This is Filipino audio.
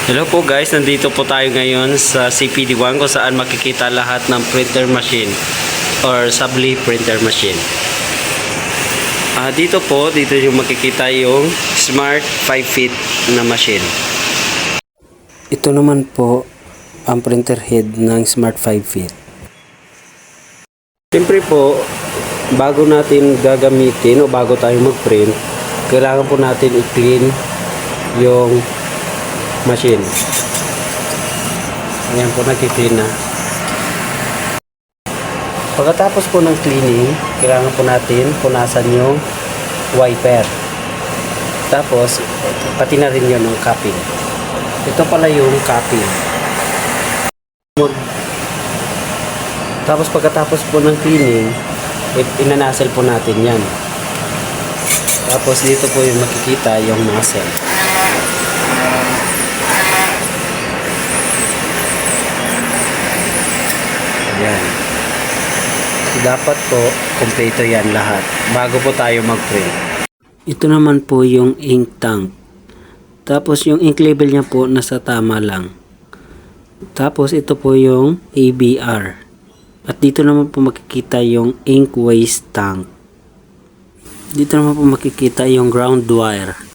Hello po guys, nandito po tayo ngayon sa CPD1 kung saan makikita lahat ng printer machine or Sablé printer machine. Dito yung makikita yung Smart 5 feet na machine. Ito naman po ang printer head ng Smart 5 feet. Siyempre po, bago natin gagamitin o bago tayo mag-print, kailangan po natin i-clean yung machine. Ayan po, nag-clean na. Pagkatapos po ng cleaning, kailangan po natin punasan yung wiper. Tapos, pati na rin yun ang capping. Ito pala yung capping. Tapos pagkatapos po ng cleaning, inanasal po natin yan. Tapos dito po yung makikita yung nozzle. Ayan. Dapat po kompleto yan lahat bago po tayo mag-print. Ito naman po yung ink tank. Tapos yung ink level niya po nasa tama lang. Tapos ito po yung ABR. At dito naman po makikita yung ink waste tank. Dito naman po makikita yung ground wire.